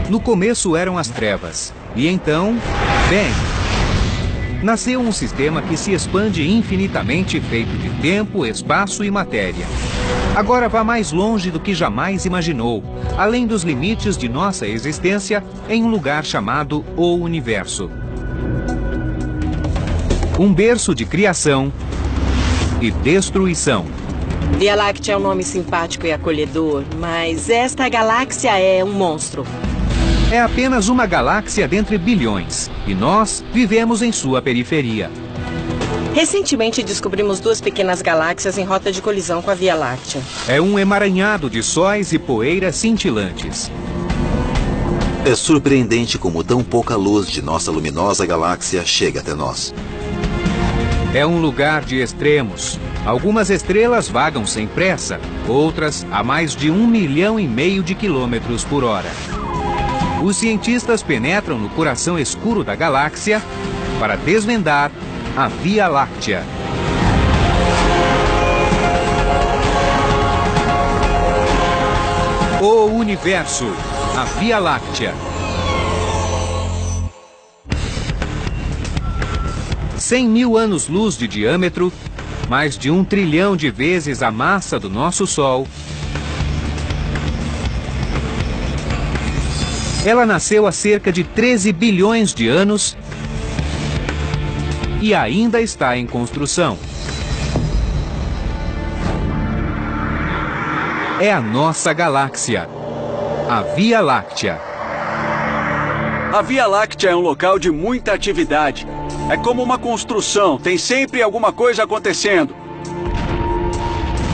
No começo eram as trevas, e então, bem, nasceu um sistema que se expande infinitamente, feito de tempo, espaço e matéria. Agora vá mais longe do que jamais imaginou, além dos limites de nossa existência, em um lugar chamado o Universo. Um berço de criação e destruição. Via Láctea é um nome simpático e acolhedor, mas esta galáxia é um monstro. É apenas uma galáxia dentre bilhões, e nós vivemos em sua periferia. Recentemente descobrimos duas pequenas galáxias em rota de colisão com a Via Láctea. É um emaranhado de sóis e poeiras cintilantes. É surpreendente como tão pouca luz de nossa luminosa galáxia chega até nós. É um lugar de extremos. Algumas estrelas vagam sem pressa, outras a mais de 1,5 milhão de quilômetros por hora. Os cientistas penetram no coração escuro da galáxia para desvendar a Via Láctea. O Universo, a Via Láctea. 100.000 anos-luz de diâmetro, mais de 1 trilhão de vezes a massa do nosso Sol. Ela nasceu há cerca de 13 bilhões de anos e ainda está em construção. É a nossa galáxia, a Via Láctea. A Via Láctea é um local de muita atividade. É como uma construção, tem sempre alguma coisa acontecendo.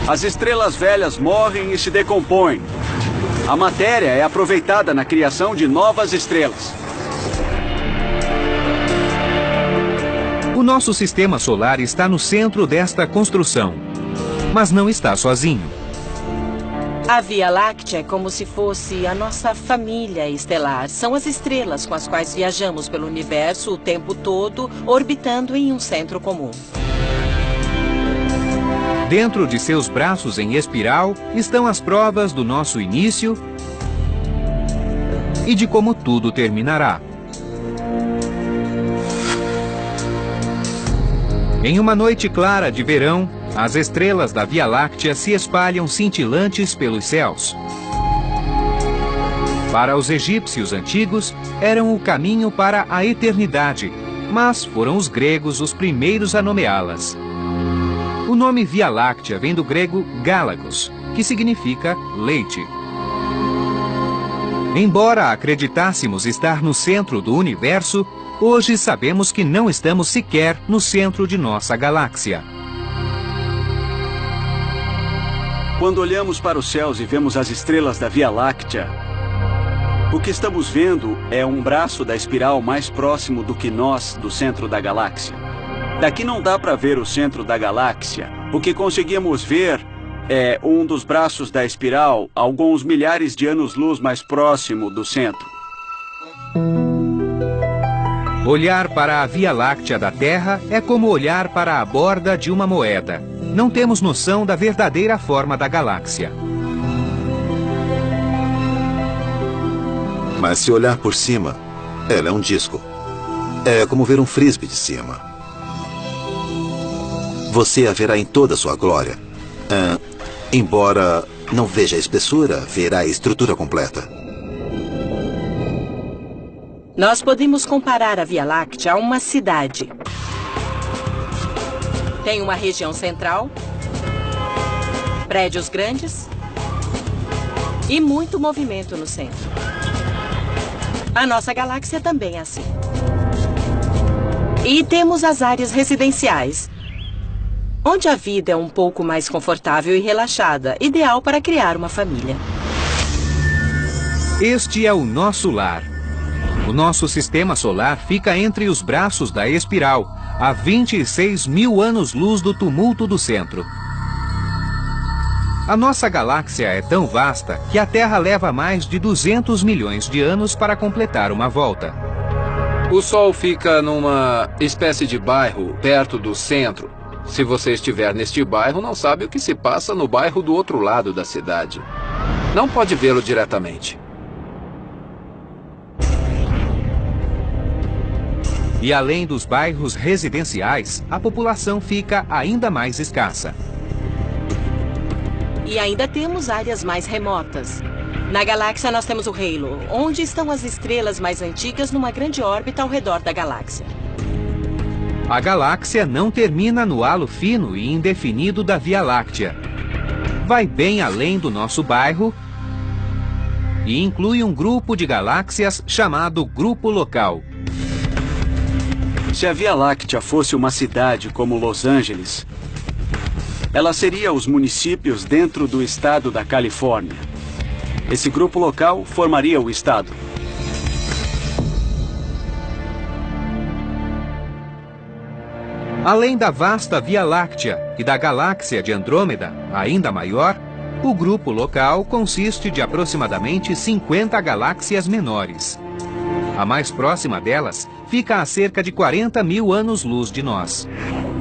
As estrelas velhas morrem e se decompõem. A matéria é aproveitada na criação de novas estrelas. O nosso sistema solar está no centro desta construção, mas não está sozinho. A Via Láctea é como se fosse a nossa família estelar. São as estrelas com as quais viajamos pelo universo o tempo todo, orbitando em um centro comum. Dentro de seus braços em espiral estão as provas do nosso início e de como tudo terminará. Em uma noite clara de verão, as estrelas da Via Láctea se espalham cintilantes pelos céus. Para os egípcios antigos, eram o caminho para a eternidade, mas foram os gregos os primeiros a nomeá-las. O nome Via Láctea vem do grego Gálagos, que significa leite. Embora acreditássemos estar no centro do universo, hoje sabemos que não estamos sequer no centro de nossa galáxia. Quando olhamos para os céus e vemos as estrelas da Via Láctea, o que estamos vendo é um braço da espiral mais próximo do que nós do centro da galáxia. Daqui não dá para ver o centro da galáxia. O que conseguimos ver é um dos braços da espiral, alguns milhares de anos-luz mais próximo do centro. Olhar para a Via Láctea da Terra é como olhar para a borda de uma moeda. Não temos noção da verdadeira forma da galáxia. Mas se olhar por cima, ela é um disco. É como ver um frisbee de cima. Você a verá em toda a sua glória. Embora não veja a espessura, verá a estrutura completa. Nós podemos comparar a Via Láctea a uma cidade. Tem uma região central, prédios grandes e muito movimento no centro. A nossa galáxia também é assim. E temos as áreas residenciais, onde a vida é um pouco mais confortável e relaxada, ideal para criar uma família. Este é o nosso lar. O nosso sistema solar fica entre os braços da espiral, a 26.000 anos-luz do tumulto do centro. A nossa galáxia é tão vasta que a Terra leva mais de 200 milhões de anos para completar uma volta. O Sol fica numa espécie de bairro perto do centro. Se você estiver neste bairro, não sabe o que se passa no bairro do outro lado da cidade. Não pode vê-lo diretamente. E além dos bairros residenciais, a população fica ainda mais escassa. E ainda temos áreas mais remotas. Na galáxia nós temos o Halo, onde estão as estrelas mais antigas numa grande órbita ao redor da galáxia. A galáxia não termina no halo fino e indefinido da Via Láctea. Vai bem além do nosso bairro e inclui um grupo de galáxias chamado Grupo Local. Se a Via Láctea fosse uma cidade como Los Angeles, ela seria os municípios dentro do estado da Califórnia. Esse grupo local formaria o estado. Além da vasta Via Láctea e da galáxia de Andrômeda, ainda maior, o grupo local consiste de aproximadamente 50 galáxias menores. A mais próxima delas fica a cerca de 40 mil anos-luz de nós.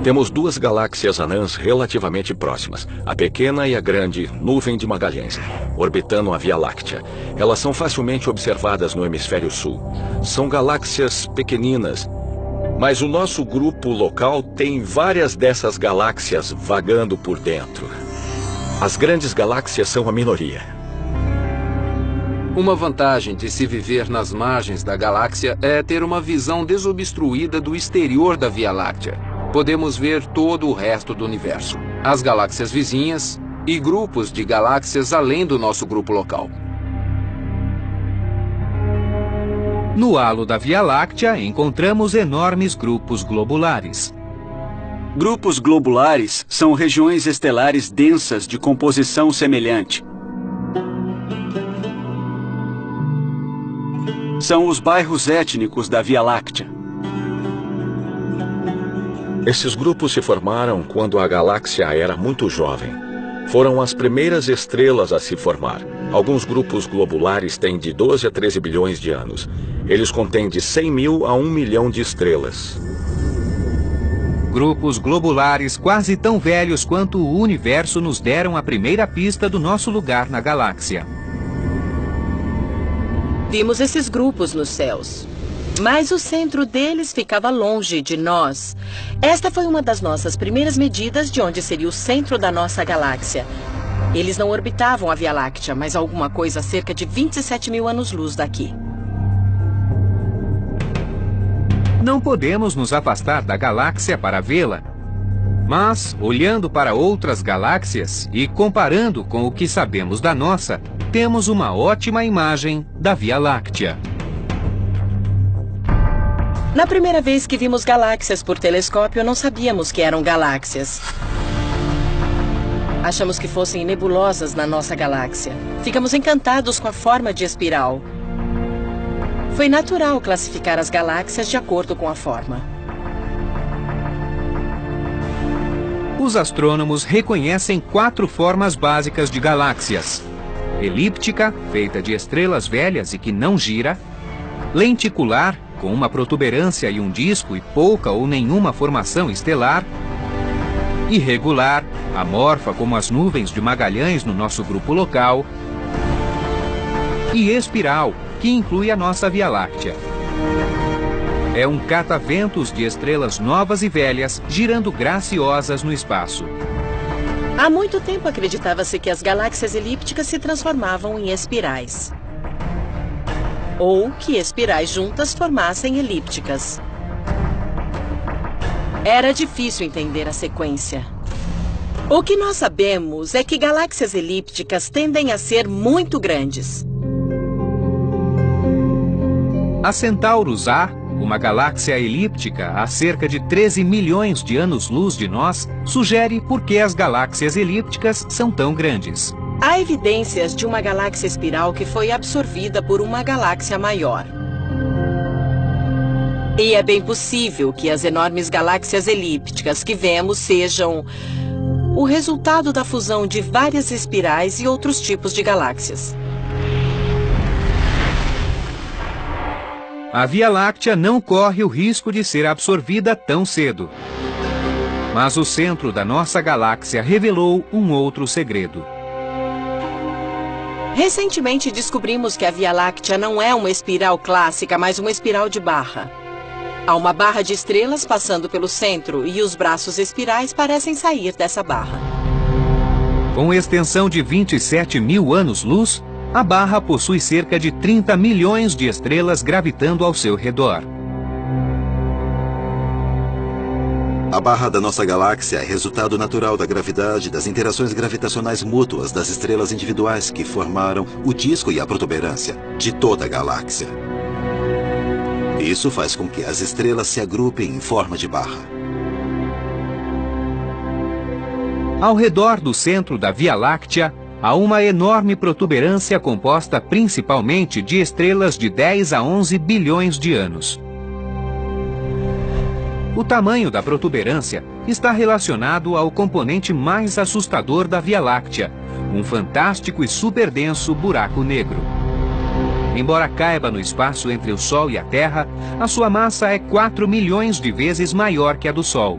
Temos duas galáxias anãs relativamente próximas, a pequena e a grande Nuvem de Magalhães, orbitando a Via Láctea. Elas são facilmente observadas no hemisfério sul. São galáxias pequeninas, mas o nosso grupo local tem várias dessas galáxias vagando por dentro. As grandes galáxias são a minoria. Uma vantagem de se viver nas margens da galáxia é ter uma visão desobstruída do exterior da Via Láctea. Podemos ver todo o resto do universo, as galáxias vizinhas e grupos de galáxias além do nosso grupo local. No halo da Via Láctea encontramos enormes grupos globulares. Grupos globulares são regiões estelares densas de composição semelhante. São os bairros étnicos da Via Láctea. Esses grupos se formaram quando a galáxia era muito jovem. Foram as primeiras estrelas a se formar. Alguns grupos globulares têm de 12 a 13 bilhões de anos. Eles contêm de 100 mil a 1 milhão de estrelas. Grupos globulares quase tão velhos quanto o universo nos deram a primeira pista do nosso lugar na galáxia. Vimos esses grupos nos céus, mas o centro deles ficava longe de nós. Esta foi uma das nossas primeiras medidas de onde seria o centro da nossa galáxia. Eles não orbitavam a Via Láctea, mas alguma coisa a cerca de 27 mil anos-luz daqui. Não podemos nos afastar da galáxia para vê-la. Mas, olhando para outras galáxias e comparando com o que sabemos da nossa, temos uma ótima imagem da Via Láctea. Na primeira vez que vimos galáxias por telescópio, não sabíamos que eram galáxias. Achamos que fossem nebulosas na nossa galáxia. Ficamos encantados com a forma de espiral. Foi natural classificar as galáxias de acordo com a forma. Os astrônomos reconhecem 4 formas básicas de galáxias: elíptica, feita de estrelas velhas e que não gira; lenticular, com uma protuberância e um disco e pouca ou nenhuma formação estelar; irregular, amorfa como as nuvens de Magalhães no nosso grupo local; e espiral, que inclui a nossa Via Láctea. É um cataventos de estrelas novas e velhas girando graciosas no espaço. Há muito tempo acreditava-se que as galáxias elípticas se transformavam em espirais. Ou que espirais juntas formassem elípticas. Era difícil entender a sequência. O que nós sabemos é que galáxias elípticas tendem a ser muito grandes. A Centaurus A, uma galáxia elíptica a cerca de 13 milhões de anos-luz de nós, sugere por que as galáxias elípticas são tão grandes. Há evidências de uma galáxia espiral que foi absorvida por uma galáxia maior. E é bem possível que as enormes galáxias elípticas que vemos sejam o resultado da fusão de várias espirais e outros tipos de galáxias. A Via Láctea não corre o risco de ser absorvida tão cedo. Mas o centro da nossa galáxia revelou um outro segredo. Recentemente descobrimos que a Via Láctea não é uma espiral clássica, mas uma espiral de barra. Há uma barra de estrelas passando pelo centro e os braços espirais parecem sair dessa barra. Com extensão de 27 mil anos-luz, a barra possui cerca de 30 milhões de estrelas gravitando ao seu redor. A barra da nossa galáxia é resultado natural da gravidade, das interações gravitacionais mútuas das estrelas individuais que formaram o disco e a protuberância de toda a galáxia. Isso faz com que as estrelas se agrupem em forma de barra. Ao redor do centro da Via Láctea, há uma enorme protuberância composta principalmente de estrelas de 10 a 11 bilhões de anos. O tamanho da protuberância está relacionado ao componente mais assustador da Via Láctea, um fantástico e superdenso buraco negro. Embora caiba no espaço entre o Sol e a Terra, a sua massa é 4 milhões de vezes maior que a do Sol.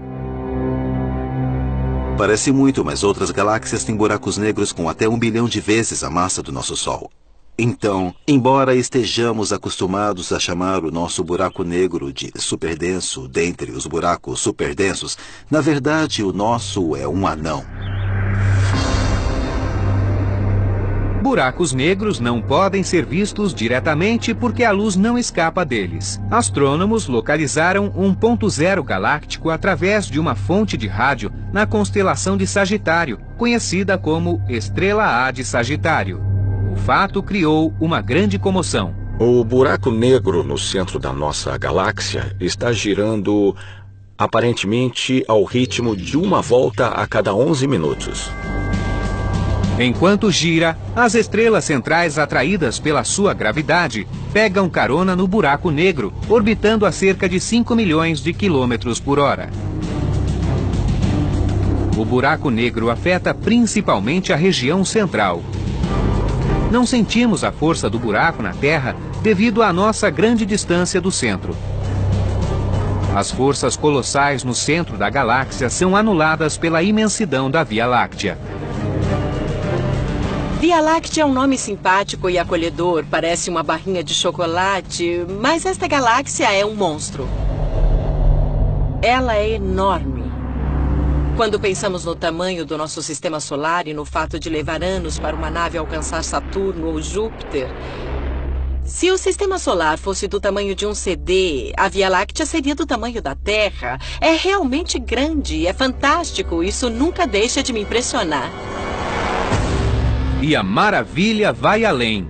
Parece muito, mas outras galáxias têm buracos negros com até 1 bilhão de vezes a massa do nosso Sol. Então, embora estejamos acostumados a chamar o nosso buraco negro de superdenso dentre os buracos superdensos, na verdade o nosso é um anão. Buracos negros não podem ser vistos diretamente porque a luz não escapa deles. Astrônomos localizaram um ponto zero galáctico através de uma fonte de rádio na constelação de Sagitário, conhecida como Estrela A de Sagitário. O fato criou uma grande comoção. O buraco negro no centro da nossa galáxia está girando aparentemente ao ritmo de uma volta a cada 11 minutos. Enquanto gira, as estrelas centrais atraídas pela sua gravidade pegam carona no buraco negro, orbitando a cerca de 5 milhões de quilômetros por hora. O buraco negro afeta principalmente a região central. Não sentimos a força do buraco na Terra devido à nossa grande distância do centro. As forças colossais no centro da galáxia são anuladas pela imensidão da Via Láctea. Via Láctea é um nome simpático e acolhedor, parece uma barrinha de chocolate, mas esta galáxia é um monstro. Ela é enorme. Quando pensamos no tamanho do nosso sistema solar e no fato de levar anos para uma nave alcançar Saturno ou Júpiter, se o sistema solar fosse do tamanho de um CD, a Via Láctea seria do tamanho da Terra. É realmente grande, é fantástico, isso nunca deixa de me impressionar. E a maravilha vai além.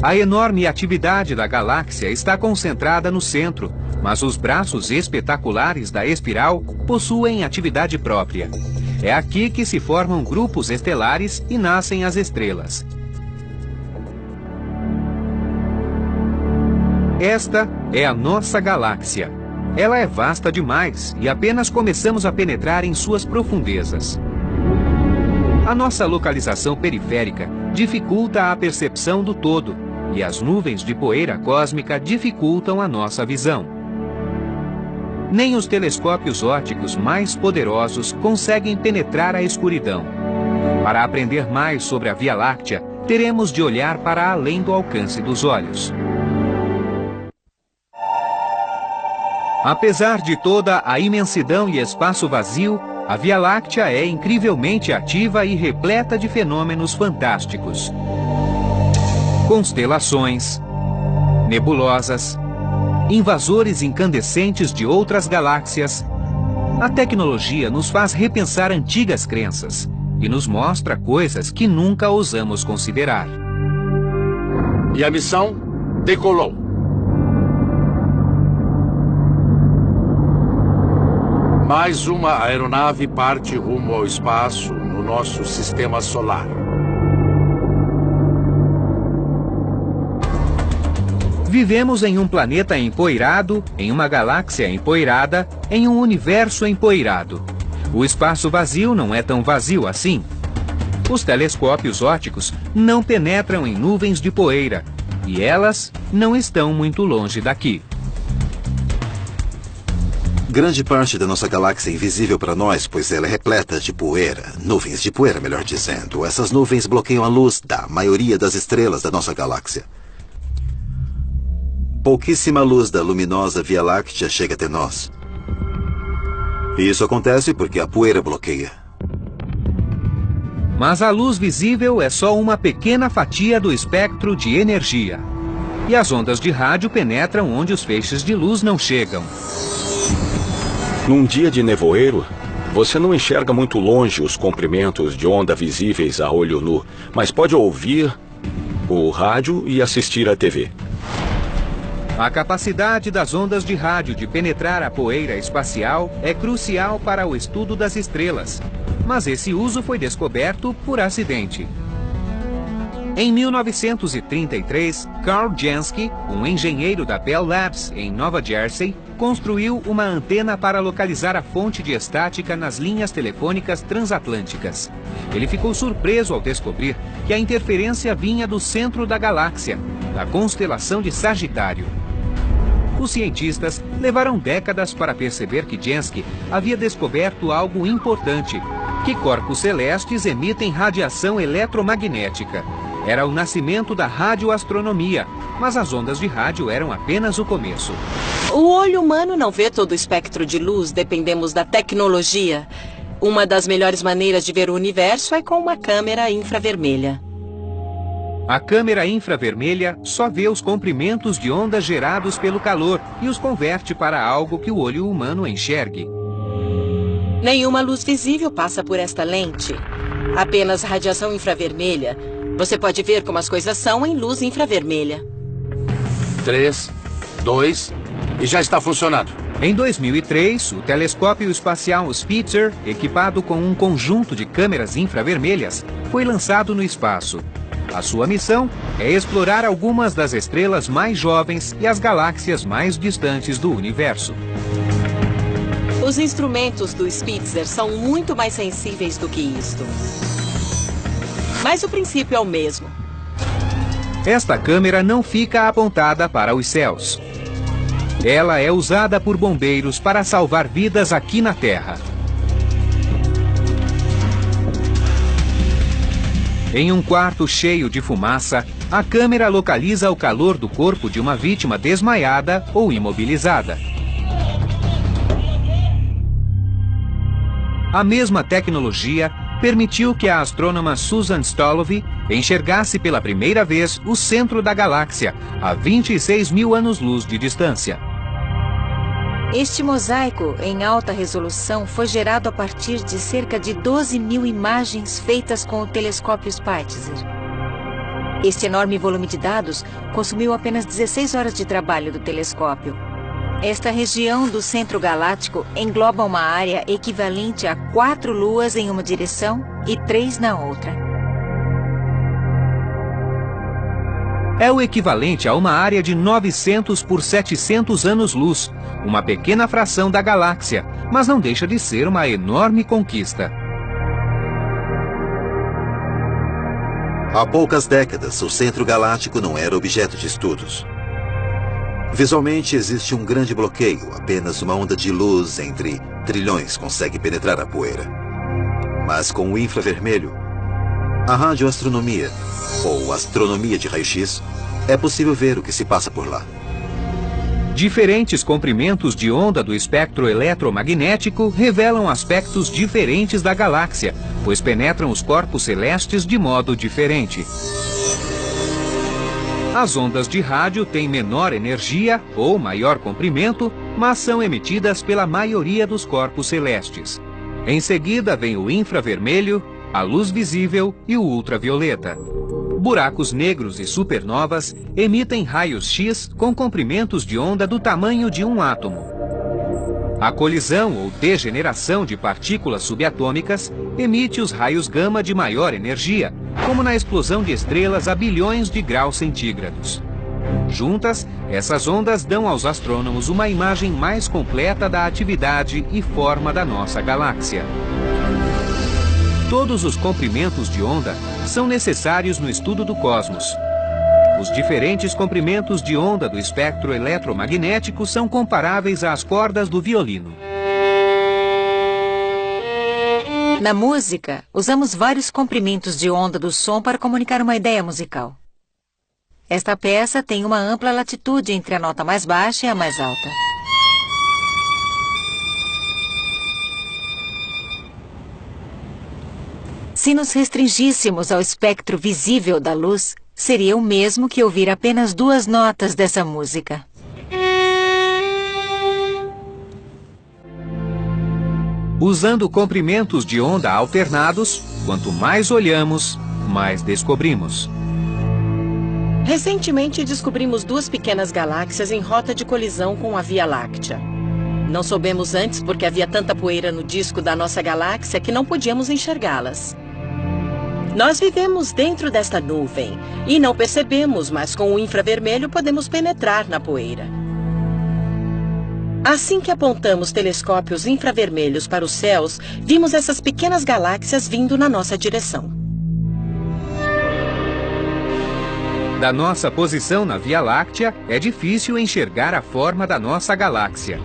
A enorme atividade da galáxia está concentrada no centro, mas os braços espetaculares da espiral possuem atividade própria. É aqui que se formam grupos estelares e nascem as estrelas. Esta é a nossa galáxia. Ela é vasta demais e apenas começamos a penetrar em suas profundezas. A nossa localização periférica dificulta a percepção do todo, e as nuvens de poeira cósmica dificultam a nossa visão. Nem os telescópios ópticos mais poderosos conseguem penetrar a escuridão. Para aprender mais sobre a Via Láctea, teremos de olhar para além do alcance dos olhos. Apesar de toda a imensidão e espaço vazio, a Via Láctea é incrivelmente ativa e repleta de fenômenos fantásticos. Constelações, nebulosas, invasores incandescentes de outras galáxias. A tecnologia nos faz repensar antigas crenças e nos mostra coisas que nunca ousamos considerar. E a missão decolou. Mais uma aeronave parte rumo ao espaço no nosso sistema solar. Vivemos em um planeta empoeirado, em uma galáxia empoeirada, em um universo empoeirado. O espaço vazio não é tão vazio assim. Os telescópios ópticos não penetram em nuvens de poeira, e elas não estão muito longe daqui. Grande parte da nossa galáxia é invisível para nós, pois ela é repleta de poeira. Nuvens de poeira, melhor dizendo. Essas nuvens bloqueiam a luz da maioria das estrelas da nossa galáxia. pouquíssima luz da luminosa Via Láctea chega até nós. E isso acontece porque a poeira bloqueia. Mas a luz visível é só uma pequena fatia do espectro de energia. E as ondas de rádio penetram onde os feixes de luz não chegam. Num dia de nevoeiro, você não enxerga muito longe os comprimentos de onda visíveis a olho nu, mas pode ouvir o rádio e assistir à TV. A capacidade das ondas de rádio de penetrar a poeira espacial é crucial para o estudo das estrelas, mas esse uso foi descoberto por acidente. Em 1933, Karl Jansky, um engenheiro da Bell Labs, em Nova Jersey, construiu uma antena para localizar a fonte de estática nas linhas telefônicas transatlânticas. Ele ficou surpreso ao descobrir que a interferência vinha do centro da galáxia, da constelação de Sagitário. Os cientistas levaram décadas para perceber que Jansky havia descoberto algo importante, que corpos celestes emitem radiação eletromagnética. Era o nascimento da radioastronomia, mas as ondas de rádio eram apenas o começo. O olho humano não vê todo o espectro de luz, dependemos da tecnologia. Uma das melhores maneiras de ver o universo é com uma câmera infravermelha. A câmera infravermelha só vê os comprimentos de ondas gerados pelo calor e os converte para algo que o olho humano enxergue. Nenhuma luz visível passa por esta lente. Apenas radiação infravermelha. Você pode ver como as coisas são em luz infravermelha. 3, 2 e já está funcionando. Em 2003, o telescópio espacial Spitzer, equipado com um conjunto de câmeras infravermelhas, foi lançado no espaço. A sua missão é explorar algumas das estrelas mais jovens e as galáxias mais distantes do universo. Os instrumentos do Spitzer são muito mais sensíveis do que isto. Mas o princípio é o mesmo. Esta câmera não fica apontada para os céus. Ela é usada por bombeiros para salvar vidas aqui na Terra. Em um quarto cheio de fumaça, a câmera localiza o calor do corpo de uma vítima desmaiada ou imobilizada. A mesma tecnologia permitiu que a astrônoma Susan Stolove enxergasse pela primeira vez o centro da galáxia, a 26 mil anos-luz de distância. Este mosaico em alta resolução foi gerado a partir de cerca de 12 mil imagens feitas com o telescópio Spitzer. Este enorme volume de dados consumiu apenas 16 horas de trabalho do telescópio. Esta região do centro galáctico engloba uma área equivalente a 4 luas em uma direção e 3 na outra. É o equivalente a uma área de 900 por 700 anos-luz, uma pequena fração da galáxia, mas não deixa de ser uma enorme conquista. Há poucas décadas, o centro galáctico não era objeto de estudos. Visualmente, existe um grande bloqueio. Apenas uma onda de luz entre trilhões consegue penetrar a poeira. Mas com o infravermelho, a radioastronomia, ou astronomia de raio-x, é possível ver o que se passa por lá. Diferentes comprimentos de onda do espectro eletromagnético revelam aspectos diferentes da galáxia, pois penetram os corpos celestes de modo diferente. As ondas de rádio têm menor energia ou maior comprimento, mas são emitidas pela maioria dos corpos celestes. Em seguida vem o infravermelho, a luz visível e o ultravioleta. Buracos negros e supernovas emitem raios X com comprimentos de onda do tamanho de um átomo. A colisão ou degeneração de partículas subatômicas emite os raios gama de maior energia, como na explosão de estrelas a bilhões de graus centígrados. Juntas, essas ondas dão aos astrônomos uma imagem mais completa da atividade e forma da nossa galáxia. Todos os comprimentos de onda são necessários no estudo do cosmos. Os diferentes comprimentos de onda do espectro eletromagnético são comparáveis às cordas do violino. Na música, usamos vários comprimentos de onda do som para comunicar uma ideia musical. Esta peça tem uma ampla latitude entre a nota mais baixa e a mais alta. Se nos restringíssemos ao espectro visível da luz, seria o mesmo que ouvir apenas 2 notas dessa música. Usando comprimentos de onda alternados, quanto mais olhamos, mais descobrimos. Recentemente descobrimos 2 pequenas galáxias em rota de colisão com a Via Láctea. Não soubemos antes porque havia tanta poeira no disco da nossa galáxia que não podíamos enxergá-las. Nós vivemos dentro desta nuvem e não percebemos, mas com o infravermelho podemos penetrar na poeira. Assim que apontamos telescópios infravermelhos para os céus, vimos essas pequenas galáxias vindo na nossa direção. Da nossa posição na Via Láctea, é difícil enxergar a forma da nossa galáxia.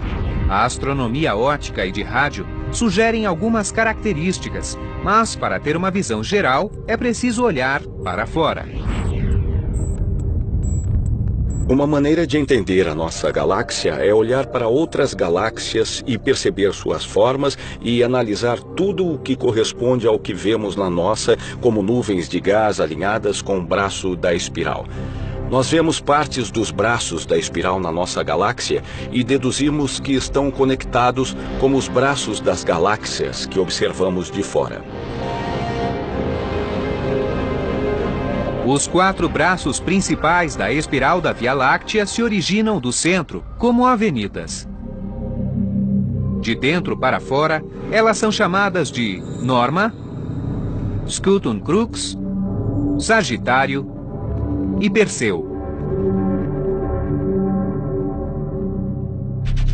A astronomia óptica e de rádio sugerem algumas características, mas para ter uma visão geral, é preciso olhar para fora. Uma maneira de entender a nossa galáxia é olhar para outras galáxias e perceber suas formas e analisar tudo o que corresponde ao que vemos na nossa, como nuvens de gás alinhadas com o braço da espiral. Nós vemos partes dos braços da espiral na nossa galáxia e deduzimos que estão conectados como os braços das galáxias que observamos de fora. Os 4 braços principais da espiral da Via Láctea se originam do centro, como avenidas. De dentro para fora, elas são chamadas de Norma, Scutum Crux, Sagitário e Perseu.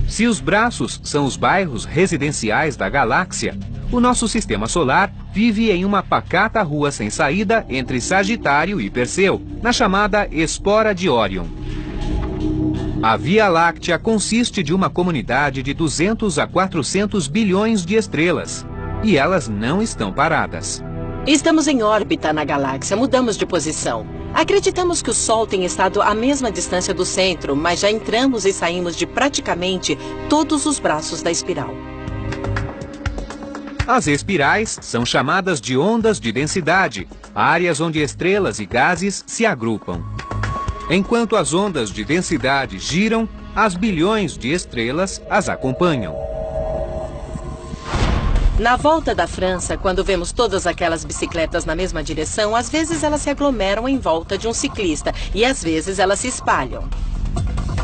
Se os braços são os bairros residenciais da galáxia, o nosso sistema solar vive em uma pacata rua sem saída entre Sagitário e Perseu, na chamada Espora de Órion. A Via Láctea consiste de uma comunidade de 200 a 400 bilhões de estrelas, e elas não estão paradas. Estamos em órbita na galáxia, mudamos de posição. Acreditamos que o Sol tem estado à mesma distância do centro, mas já entramos e saímos de praticamente todos os braços da espiral. As espirais são chamadas de ondas de densidade, áreas onde estrelas e gases se agrupam. Enquanto as ondas de densidade giram, as bilhões de estrelas as acompanham. Na volta da França, quando vemos todas aquelas bicicletas na mesma direção, às vezes elas se aglomeram em volta de um ciclista e às vezes elas se espalham.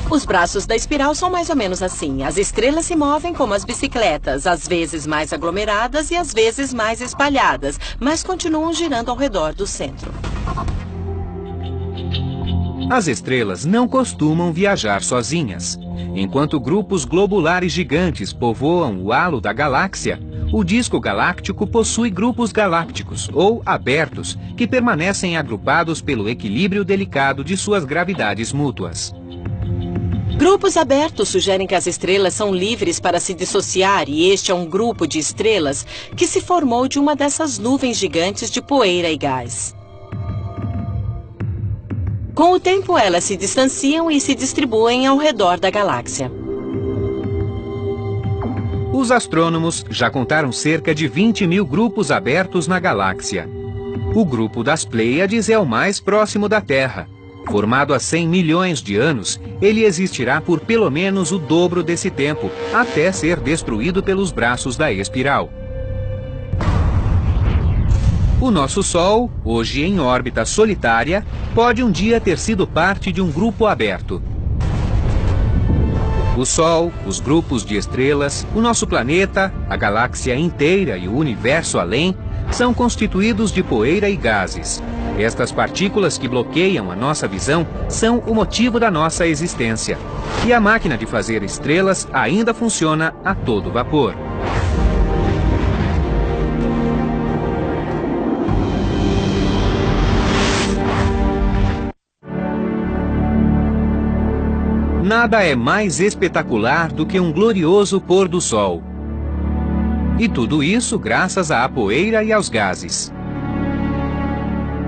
Os braços da espiral são mais ou menos assim. As estrelas se movem como as bicicletas, às vezes mais aglomeradas e às vezes mais espalhadas, mas continuam girando ao redor do centro. As estrelas não costumam viajar sozinhas. Enquanto grupos globulares gigantes povoam o halo da galáxia, o disco galáctico possui grupos galácticos, ou abertos, que permanecem agrupados pelo equilíbrio delicado de suas gravidades mútuas. Grupos abertos sugerem que as estrelas são livres para se dissociar e este é um grupo de estrelas que se formou de uma dessas nuvens gigantes de poeira e gás. Com o tempo, elas se distanciam e se distribuem ao redor da galáxia. Os astrônomos já contaram cerca de 20 mil grupos abertos na galáxia. O grupo das Pleiades é o mais próximo da Terra. Formado há 100 milhões de anos, ele existirá por pelo menos o dobro desse tempo, até ser destruído pelos braços da espiral. O nosso Sol, hoje em órbita solitária, pode um dia ter sido parte de um grupo aberto. O Sol, os grupos de estrelas, o nosso planeta, a galáxia inteira e o universo além, são constituídos de poeira e gases. Estas partículas que bloqueiam a nossa visão são o motivo da nossa existência. E a máquina de fazer estrelas ainda funciona a todo vapor. Nada é mais espetacular do que um glorioso pôr do sol. E tudo isso graças à poeira e aos gases.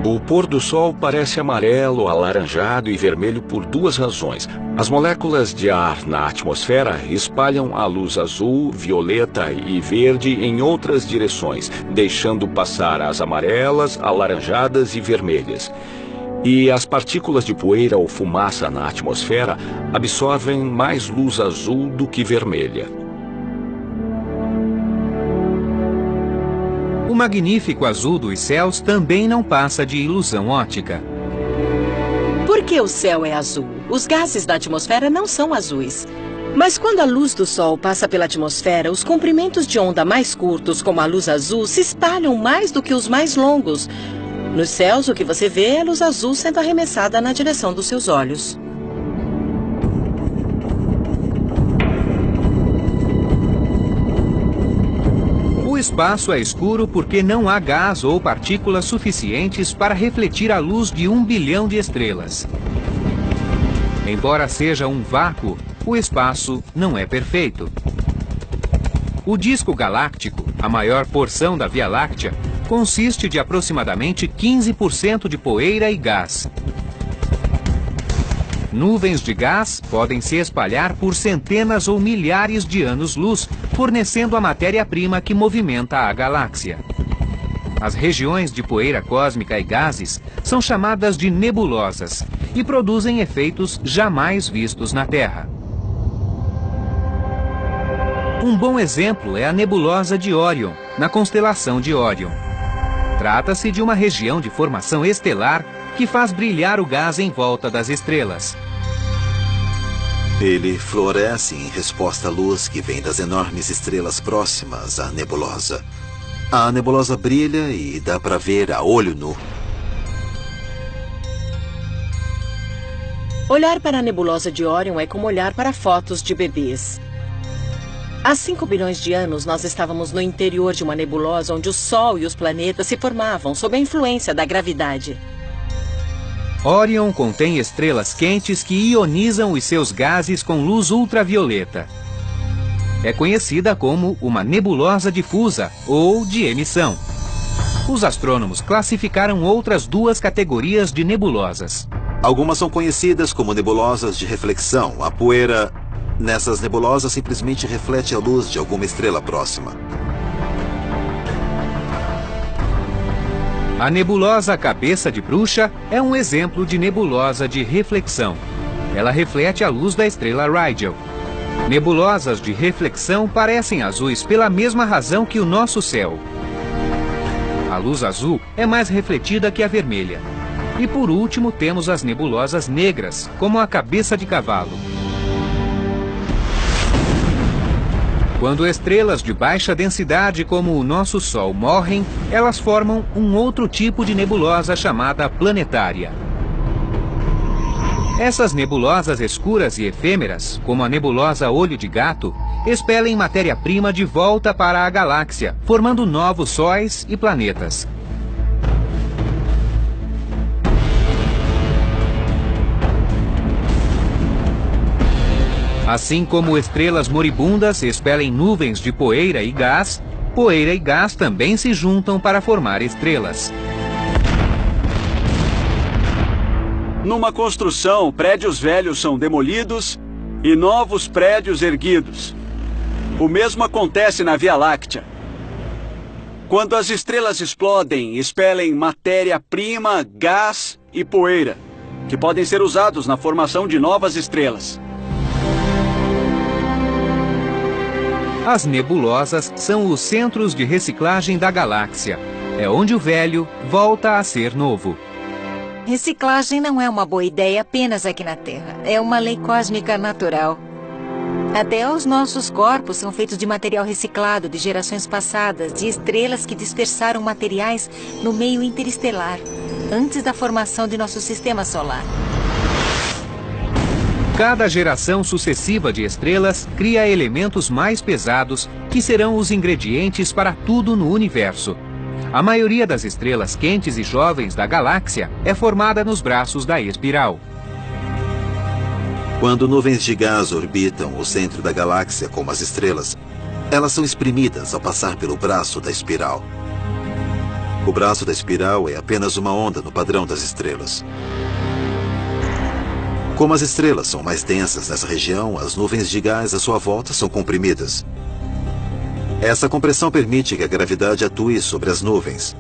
O pôr do sol parece amarelo, alaranjado e vermelho por duas razões. As moléculas de ar na atmosfera espalham a luz azul, violeta e verde em outras direções, deixando passar as amarelas, alaranjadas e vermelhas. E as partículas de poeira ou fumaça na atmosfera absorvem mais luz azul do que vermelha. O magnífico azul dos céus também não passa de ilusão óptica. Por que o céu é azul? Os gases da atmosfera não são azuis. Mas quando a luz do Sol passa pela atmosfera, os comprimentos de onda mais curtos, como a luz azul, se espalham mais do que os mais longos. Nos céus, o que você vê é a luz azul sendo arremessada na direção dos seus olhos. O espaço é escuro porque não há gás ou partículas suficientes para refletir a luz de 1 bilhão de estrelas. Embora seja um vácuo, o espaço não é perfeito. O disco galáctico, a maior porção da Via Láctea, consiste de aproximadamente 15% de poeira e gás. Nuvens de gás podem se espalhar por centenas ou milhares de anos-luz, fornecendo a matéria-prima que movimenta a galáxia. As regiões de poeira cósmica e gases são chamadas de nebulosas e produzem efeitos jamais vistos na Terra. Um bom exemplo é a nebulosa de Órion, na constelação de Órion. Trata-se de uma região de formação estelar que faz brilhar o gás em volta das estrelas. Ele floresce em resposta à luz que vem das enormes estrelas próximas à nebulosa. A nebulosa brilha e dá para ver a olho nu. Olhar para a nebulosa de Órion é como olhar para fotos de bebês. Há 5 bilhões de anos, nós estávamos no interior de uma nebulosa onde o Sol e os planetas se formavam sob a influência da gravidade. Órion contém estrelas quentes que ionizam os seus gases com luz ultravioleta. É conhecida como uma nebulosa difusa ou de emissão. Os astrônomos classificaram outras 2 categorias de nebulosas. Algumas são conhecidas como nebulosas de reflexão. A poeira nessas nebulosas simplesmente reflete a luz de alguma estrela próxima. A nebulosa Cabeça de Bruxa é um exemplo de nebulosa de reflexão. Ela reflete a luz da estrela Rigel. Nebulosas de reflexão parecem azuis pela mesma razão que o nosso céu. A luz azul é mais refletida que a vermelha. E por último temos as nebulosas negras, como a Cabeça de Cavalo. Quando estrelas de baixa densidade como o nosso Sol morrem, elas formam um outro tipo de nebulosa chamada planetária. Essas nebulosas escuras e efêmeras, como a nebulosa Olho de Gato, expelem matéria-prima de volta para a galáxia, formando novos sóis e planetas. Assim como estrelas moribundas expelem nuvens de poeira e gás também se juntam para formar estrelas. Numa construção, prédios velhos são demolidos e novos prédios erguidos. O mesmo acontece na Via Láctea. Quando as estrelas explodem, expelem matéria-prima, gás e poeira, que podem ser usados na formação de novas estrelas. As nebulosas são os centros de reciclagem da galáxia. É onde o velho volta a ser novo. Reciclagem não é uma boa ideia apenas aqui na Terra. É uma lei cósmica natural. Até os nossos corpos são feitos de material reciclado de gerações passadas, de estrelas que dispersaram materiais no meio interestelar, antes da formação de nosso sistema solar. Cada geração sucessiva de estrelas cria elementos mais pesados que serão os ingredientes para tudo no universo. A maioria das estrelas quentes e jovens da galáxia é formada nos braços da espiral. Quando nuvens de gás orbitam o centro da galáxia como as estrelas, elas são exprimidas ao passar pelo braço da espiral. O braço da espiral é apenas uma onda no padrão das estrelas. Como as estrelas são mais densas nessa região, as nuvens de gás à sua volta são comprimidas. Essa compressão permite que a gravidade atue sobre as nuvens,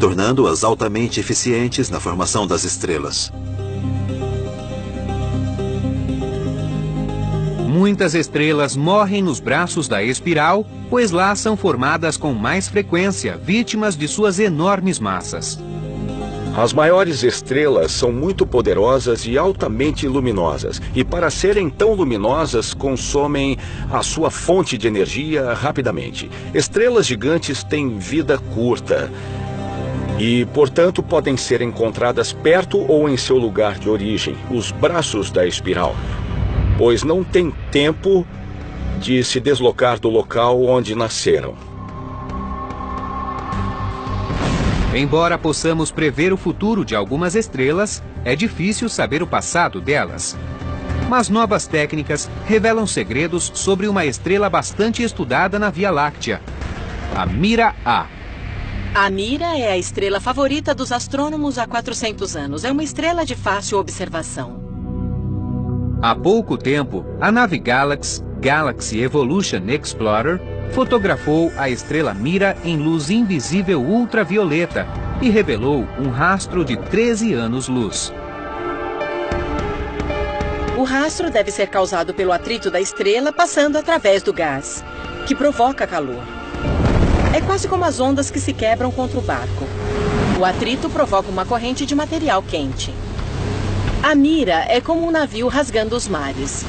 tornando-as altamente eficientes na formação das estrelas. Muitas estrelas morrem nos braços da espiral, pois lá são formadas com mais frequência, vítimas de suas enormes massas. As maiores estrelas são muito poderosas e altamente luminosas, e para serem tão luminosas, consomem a sua fonte de energia rapidamente. Estrelas gigantes têm vida curta e, portanto, podem ser encontradas perto ou em seu lugar de origem, os braços da espiral, pois não têm tempo de se deslocar do local onde nasceram. Embora possamos prever o futuro de algumas estrelas, é difícil saber o passado delas. Mas novas técnicas revelam segredos sobre uma estrela bastante estudada na Via Láctea, a Mira A. A Mira é a estrela favorita dos astrônomos há 400 anos. É uma estrela de fácil observação. Há pouco tempo, a nave Galaxy Evolution Explorer fotografou a estrela Mira em luz invisível ultravioleta e revelou um rastro de 13 anos-luz. O rastro deve ser causado pelo atrito da estrela passando através do gás, que provoca calor. É quase como as ondas que se quebram contra o barco. O atrito provoca uma corrente de material quente. A Mira é como um navio rasgando os mares.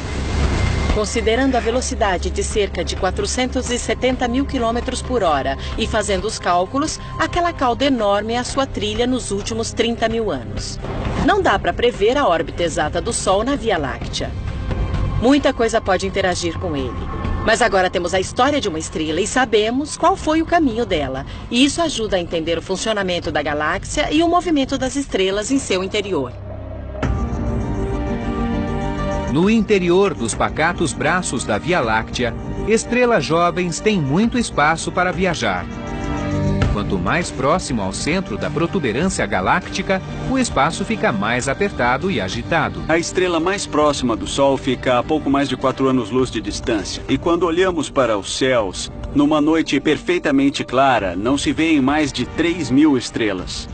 Considerando a velocidade de cerca de 470 mil quilômetros por hora e fazendo os cálculos, aquela cauda enorme é a sua trilha nos últimos 30 mil anos. Não dá para prever a órbita exata do Sol na Via Láctea. Muita coisa pode interagir com ele. Mas agora temos a história de uma estrela e sabemos qual foi o caminho dela. E isso ajuda a entender o funcionamento da galáxia e o movimento das estrelas em seu interior. No interior dos pacatos braços da Via Láctea, estrelas jovens têm muito espaço para viajar. Quanto mais próximo ao centro da protuberância galáctica, o espaço fica mais apertado e agitado. A estrela mais próxima do Sol fica a pouco mais de 4 anos-luz de distância. E quando olhamos para os céus, numa noite perfeitamente clara, não se vêem mais de 3.000 estrelas.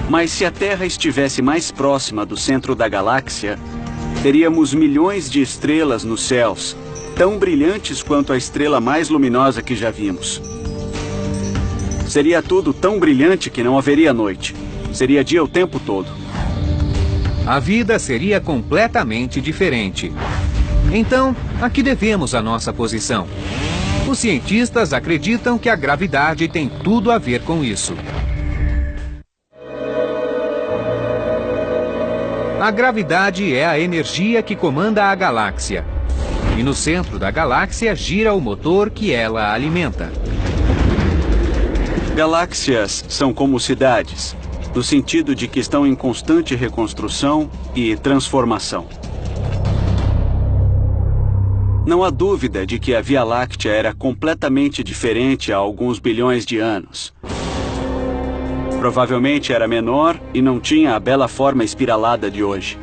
Mas se a Terra estivesse mais próxima do centro da galáxia, teríamos milhões de estrelas nos céus, tão brilhantes quanto a estrela mais luminosa que já vimos. Seria tudo tão brilhante que não haveria noite. Seria dia o tempo todo. A vida seria completamente diferente. Então, a que devemos a nossa posição? Os cientistas acreditam que a gravidade tem tudo a ver com isso. A gravidade é a energia que comanda a galáxia. E no centro da galáxia gira o motor que ela alimenta. Galáxias são como cidades, no sentido de que estão em constante reconstrução e transformação. Não há dúvida de que a Via Láctea era completamente diferente há alguns bilhões de anos. Provavelmente era menor e não tinha a bela forma espiralada de hoje.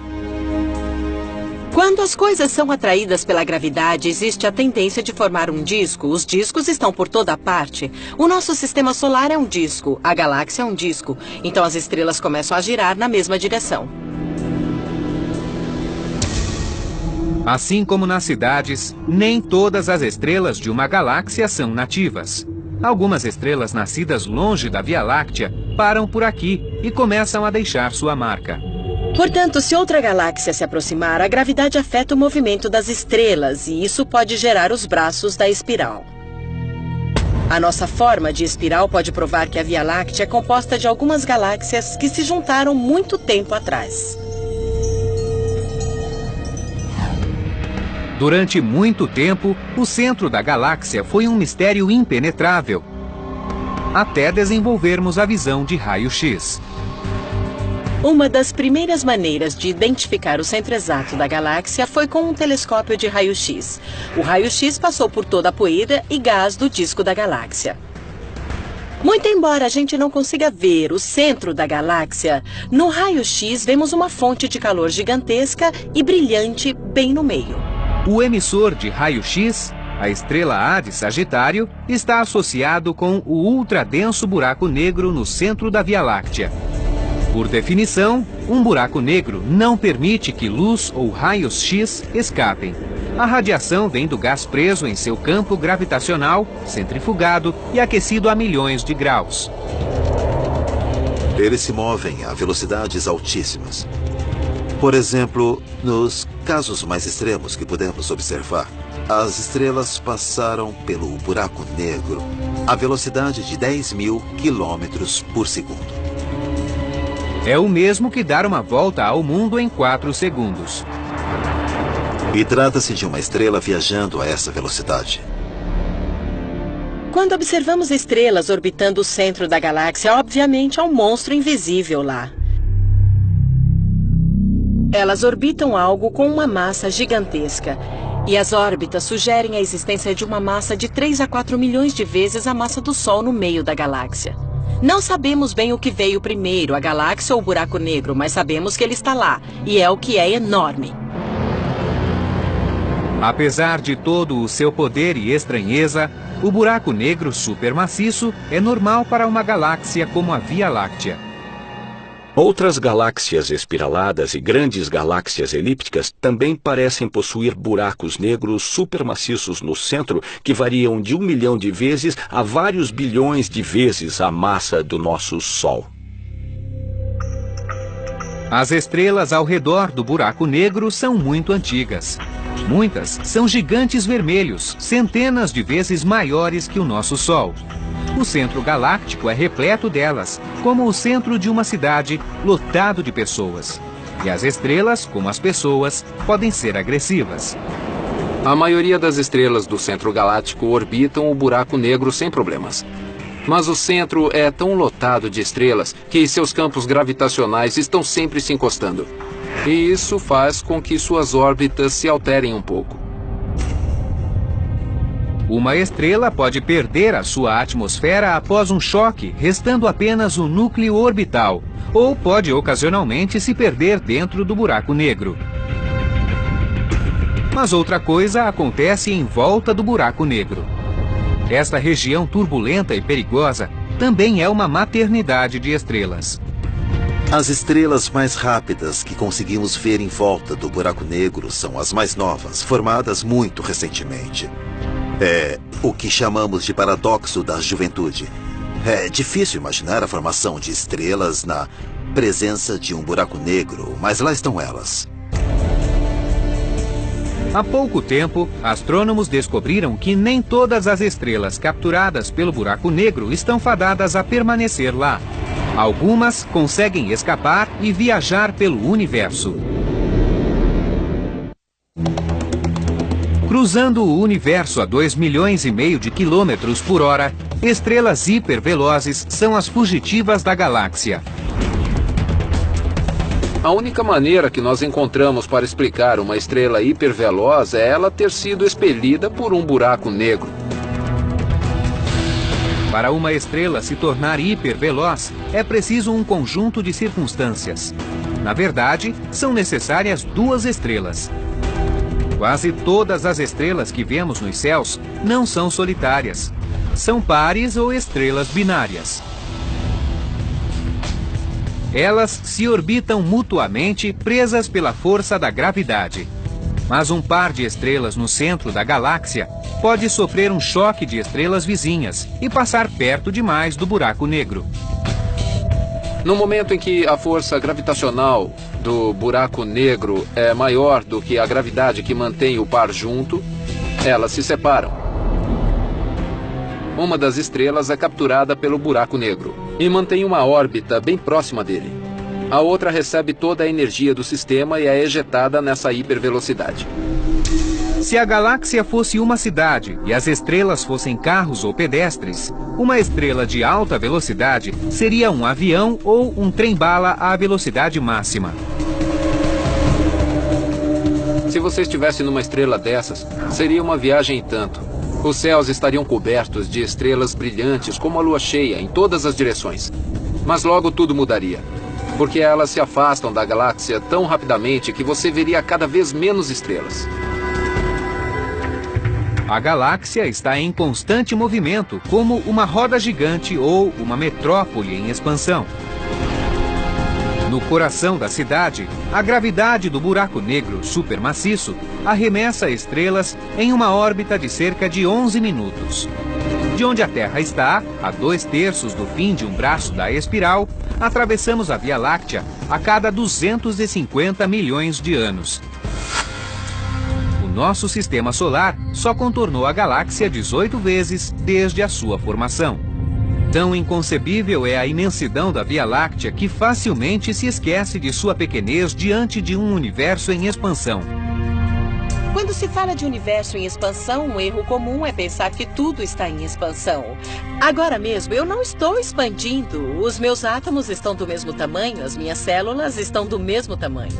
Quando as coisas são atraídas pela gravidade, existe a tendência de formar um disco. Os discos estão por toda parte. O nosso sistema solar é um disco, a galáxia é um disco. Então as estrelas começam a girar na mesma direção. Assim como nas cidades, nem todas as estrelas de uma galáxia são nativas. Algumas estrelas nascidas longe da Via Láctea param por aqui e começam a deixar sua marca. Portanto, se outra galáxia se aproximar, a gravidade afeta o movimento das estrelas e isso pode gerar os braços da espiral. A nossa forma de espiral pode provar que a Via Láctea é composta de algumas galáxias que se juntaram muito tempo atrás. Durante muito tempo, o centro da galáxia foi um mistério impenetrável, até desenvolvermos a visão de raio-x. Uma das primeiras maneiras de identificar o centro exato da galáxia foi com um telescópio de raio-x. O raio-x passou por toda a poeira e gás do disco da galáxia. Muito embora a gente não consiga ver o centro da galáxia, no raio-x vemos uma fonte de calor gigantesca e brilhante bem no meio. O emissor de raio-x, a estrela A de Sagitário, está associado com o ultradenso buraco negro no centro da Via Láctea. Por definição, um buraco negro não permite que luz ou raios X escapem. A radiação vem do gás preso em seu campo gravitacional, centrifugado e aquecido a milhões de graus. Eles se movem a velocidades altíssimas. Por exemplo, nos casos mais extremos que podemos observar, as estrelas passaram pelo buraco negro a velocidade de 10.000 quilômetros por segundo. É o mesmo que dar uma volta ao mundo em 4 segundos. E trata-se de uma estrela viajando a essa velocidade. Quando observamos estrelas orbitando o centro da galáxia, obviamente há um monstro invisível lá. Elas orbitam algo com uma massa gigantesca. E as órbitas sugerem a existência de uma massa de 3 a 4 milhões de vezes a massa do Sol no meio da galáxia. Não sabemos bem o que veio primeiro, a galáxia ou o buraco negro, mas sabemos que ele está lá, e é o que é enorme. Apesar de todo o seu poder e estranheza, o buraco negro supermaciço é normal para uma galáxia como a Via Láctea. Outras galáxias espiraladas e grandes galáxias elípticas também parecem possuir buracos negros supermaciços no centro que variam de 1 milhão de vezes a vários bilhões de vezes a massa do nosso Sol. As estrelas ao redor do buraco negro são muito antigas. Muitas são gigantes vermelhos, centenas de vezes maiores que o nosso Sol. O centro galáctico é repleto delas, como o centro de uma cidade lotado de pessoas. E as estrelas, como as pessoas, podem ser agressivas. A maioria das estrelas do centro galáctico orbitam o buraco negro sem problemas. Mas o centro é tão lotado de estrelas que seus campos gravitacionais estão sempre se encostando. E isso faz com que suas órbitas se alterem um pouco. Uma estrela pode perder a sua atmosfera após um choque, restando apenas o núcleo orbital, ou pode ocasionalmente se perder dentro do buraco negro. Mas outra coisa acontece em volta do buraco negro. Esta região turbulenta e perigosa também é uma maternidade de estrelas. As estrelas mais rápidas que conseguimos ver em volta do buraco negro são as mais novas, formadas muito recentemente. É o que chamamos de paradoxo da juventude. É difícil imaginar a formação de estrelas na presença de um buraco negro, mas lá estão elas. Há pouco tempo, astrônomos descobriram que nem todas as estrelas capturadas pelo buraco negro estão fadadas a permanecer lá. Algumas conseguem escapar e viajar pelo universo. Cruzando o universo a 2,5 milhões de quilômetros por hora, estrelas hipervelozes são as fugitivas da galáxia. A única maneira que nós encontramos para explicar uma estrela hiperveloz é ela ter sido expelida por um buraco negro. Para uma estrela se tornar hiperveloz, é preciso um conjunto de circunstâncias. Na verdade, são necessárias 2 estrelas. Quase todas as estrelas que vemos nos céus não são solitárias. São pares ou estrelas binárias. Elas se orbitam mutuamente presas pela força da gravidade. Mas um par de estrelas no centro da galáxia pode sofrer um choque de estrelas vizinhas e passar perto demais do buraco negro. No momento em que a força gravitacional do buraco negro é maior do que a gravidade que mantém o par junto, elas se separam. Uma das estrelas é capturada pelo buraco negro e mantém uma órbita bem próxima dele. A outra recebe toda a energia do sistema e é ejetada nessa hipervelocidade. Se a galáxia fosse uma cidade e as estrelas fossem carros ou pedestres, uma estrela de alta velocidade seria um avião ou um trem-bala à velocidade máxima. Se você estivesse numa estrela dessas, seria uma viagem e tanto. Os céus estariam cobertos de estrelas brilhantes como a lua cheia em todas as direções. Mas logo tudo mudaria, porque elas se afastam da galáxia tão rapidamente que você veria cada vez menos estrelas. A galáxia está em constante movimento, como uma roda gigante ou uma metrópole em expansão. No coração da cidade, a gravidade do buraco negro supermaciço arremessa estrelas em uma órbita de cerca de 11 minutos. De onde a Terra está, a 2/3 do fim de um braço da espiral, atravessamos a Via Láctea a cada 250 milhões de anos. O nosso sistema solar só contornou a galáxia 18 vezes desde a sua formação. Tão inconcebível é a imensidão da Via Láctea que facilmente se esquece de sua pequenez diante de um universo em expansão. Quando se fala de universo em expansão, um erro comum é pensar que tudo está em expansão. Agora mesmo, eu não estou expandindo. Os meus átomos estão do mesmo tamanho, as minhas células estão do mesmo tamanho.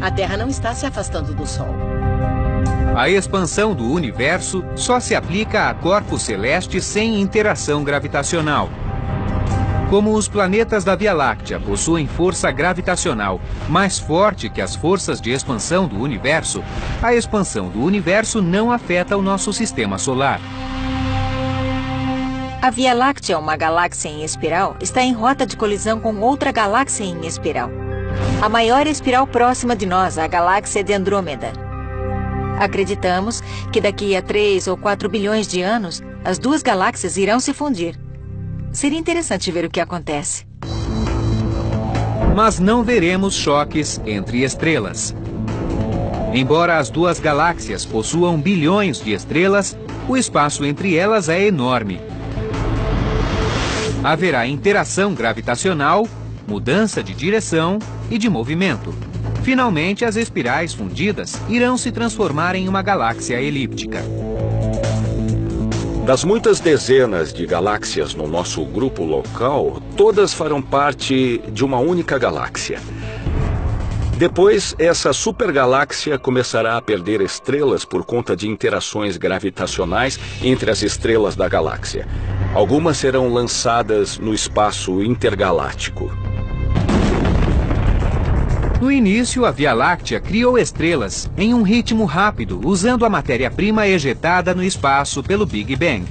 A Terra não está se afastando do Sol. A expansão do universo só se aplica a corpos celestes sem interação gravitacional. Como os planetas da Via Láctea possuem força gravitacional mais forte que as forças de expansão do universo, a expansão do universo não afeta o nosso sistema solar. A Via Láctea, uma galáxia em espiral, está em rota de colisão com outra galáxia em espiral. A maior espiral próxima de nós, a galáxia de Andrômeda. Acreditamos que daqui a 3 ou 4 bilhões de anos, as duas galáxias irão se fundir. Seria interessante ver o que acontece. Mas não veremos choques entre estrelas. Embora as duas galáxias possuam bilhões de estrelas, o espaço entre elas é enorme. Haverá interação gravitacional, mudança de direção e de movimento. Finalmente, as espirais fundidas irão se transformar em uma galáxia elíptica. Das muitas dezenas de galáxias no nosso grupo local, todas farão parte de uma única galáxia. Depois, essa supergaláxia começará a perder estrelas por conta de interações gravitacionais entre as estrelas da galáxia. Algumas serão lançadas no espaço intergaláctico. No início, a Via Láctea criou estrelas em um ritmo rápido, usando a matéria-prima ejetada no espaço pelo Big Bang.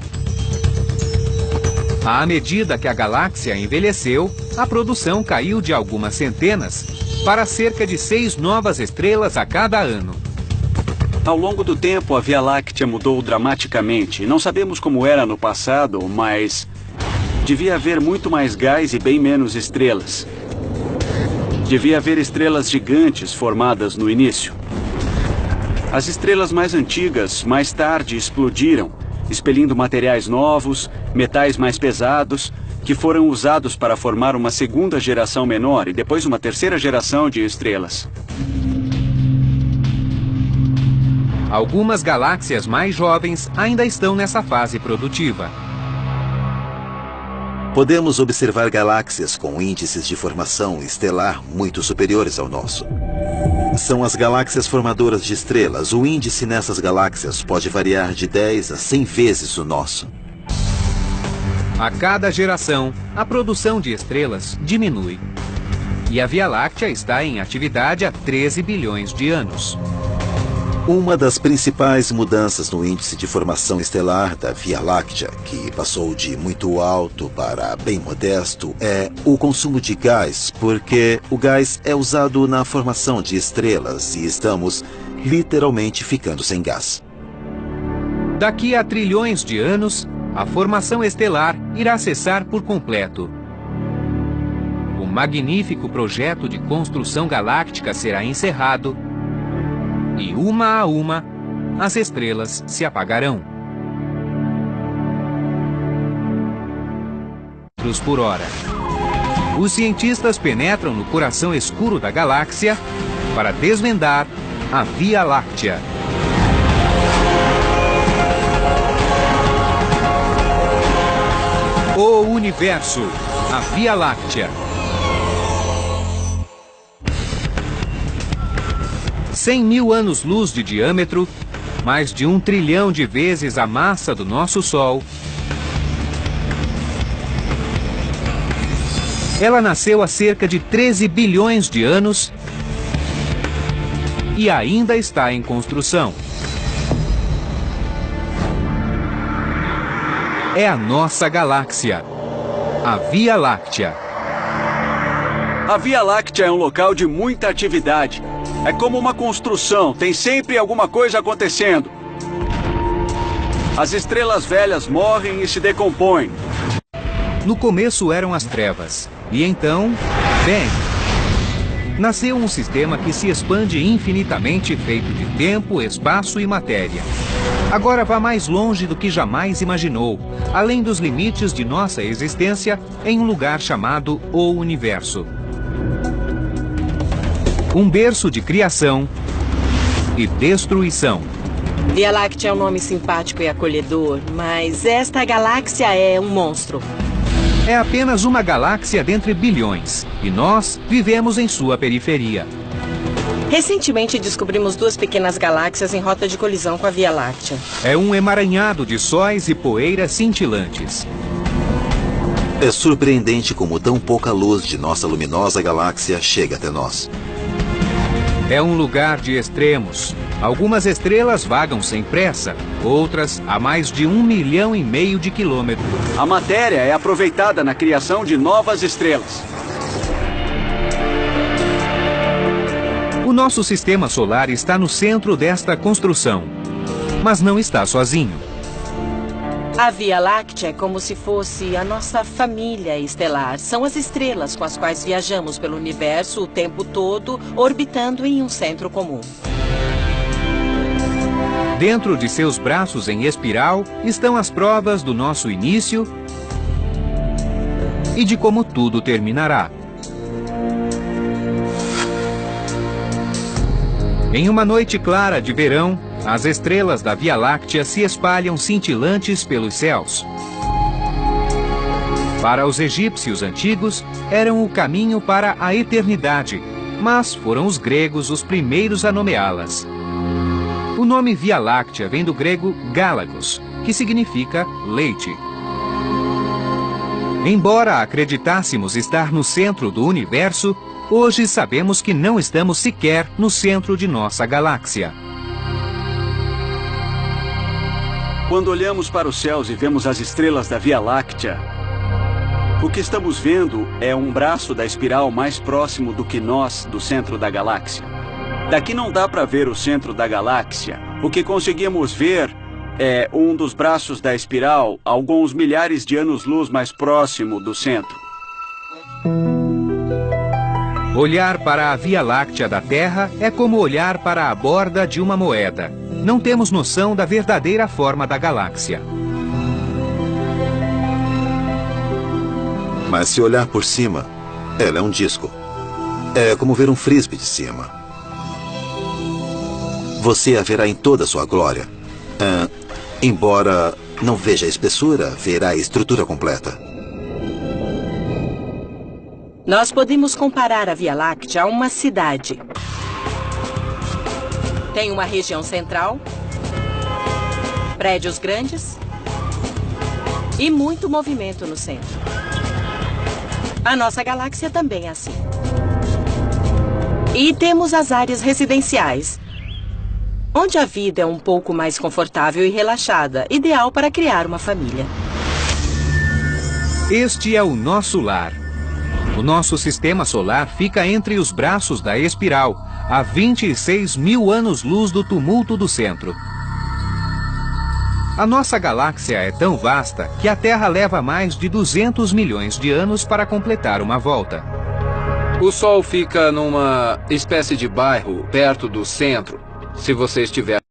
À medida que a galáxia envelheceu, a produção caiu de algumas centenas para cerca de 6 novas estrelas a cada ano. Ao longo do tempo, a Via Láctea mudou dramaticamente. Não sabemos como era no passado, mas devia haver muito mais gás e bem menos estrelas. Devia haver estrelas gigantes formadas no início. As estrelas mais antigas, mais tarde, explodiram, expelindo materiais novos, metais mais pesados, que foram usados para formar uma segunda geração menor e depois uma terceira geração de estrelas. Algumas galáxias mais jovens ainda estão nessa fase produtiva. Podemos observar galáxias com índices de formação estelar muito superiores ao nosso. São as galáxias formadoras de estrelas. O índice nessas galáxias pode variar de 10 a 100 vezes o nosso. A cada geração, a produção de estrelas diminui. E a Via Láctea está em atividade há 13 bilhões de anos. Uma das principais mudanças no índice de formação estelar da Via Láctea, que passou de muito alto para bem modesto, é o consumo de gás, porque o gás é usado na formação de estrelas e estamos literalmente ficando sem gás. Daqui a trilhões de anos, a formação estelar irá cessar por completo. O magnífico projeto de construção galáctica será encerrado e, uma a uma, as estrelas se apagarão. Por hora. Os cientistas penetram no coração escuro da galáxia para desvendar a Via Láctea. O Universo, a Via Láctea. 100 mil anos-luz de diâmetro, mais de 1 trilhão de vezes a massa do nosso Sol. Ela nasceu há cerca de 13 bilhões de anos e ainda está em construção. É a nossa galáxia, a Via Láctea. A Via Láctea é um local de muita atividade. É como uma construção, tem sempre alguma coisa acontecendo. As estrelas velhas morrem e se decompõem. No começo eram as trevas, e então, bem, nasceu um sistema que se expande infinitamente, feito de tempo, espaço e matéria. Agora vá mais longe do que jamais imaginou, além dos limites de nossa existência, em um lugar chamado O Universo. Um berço de criação e destruição. Via Láctea é um nome simpático e acolhedor, mas esta galáxia é um monstro. É apenas uma galáxia dentre bilhões, e nós vivemos em sua periferia. Recentemente descobrimos 2 pequenas galáxias em rota de colisão com a Via Láctea. É um emaranhado de sóis e poeiras cintilantes. É surpreendente como tão pouca luz de nossa luminosa galáxia chega até nós. É um lugar de extremos. Algumas estrelas vagam sem pressa, outras a mais de 1,5 milhão de quilômetros. A matéria é aproveitada na criação de novas estrelas. O nosso sistema solar está no centro desta construção, mas não está sozinho. A Via Láctea é como se fosse a nossa família estelar. São as estrelas com as quais viajamos pelo universo o tempo todo, orbitando em um centro comum. Dentro de seus braços em espiral estão as provas do nosso início e de como tudo terminará. Em uma noite clara de verão, as estrelas da Via Láctea se espalham cintilantes pelos céus. Para os egípcios antigos, eram o caminho para a eternidade, mas foram os gregos os primeiros a nomeá-las. O nome Via Láctea vem do grego Gálagos, que significa leite. Embora acreditássemos estar no centro do universo, hoje sabemos que não estamos sequer no centro de nossa galáxia. Quando olhamos para os céus e vemos as estrelas da Via Láctea, o que estamos vendo é um braço da espiral mais próximo do que nós do centro da galáxia. Daqui não dá para ver o centro da galáxia. O que conseguimos ver é um dos braços da espiral, alguns milhares de anos-luz mais próximo do centro. Olhar para a Via Láctea da Terra é como olhar para a borda de uma moeda. Não temos noção da verdadeira forma da galáxia. Mas se olhar por cima, ela é um disco. É como ver um frisbee de cima. Você a verá em toda a sua glória. Embora não veja a espessura, verá a estrutura completa. Nós podemos comparar a Via Láctea a uma cidade. Tem uma região central, prédios grandes e muito movimento no centro. A nossa galáxia também é assim. E temos as áreas residenciais, onde a vida é um pouco mais confortável e relaxada, ideal para criar uma família. Este é o nosso lar. O nosso sistema solar fica entre os braços da espiral, a 26 mil anos-luz do tumulto do centro. A nossa galáxia é tão vasta que a Terra leva mais de 200 milhões de anos para completar uma volta. O Sol fica numa espécie de bairro perto do centro. Se você estiver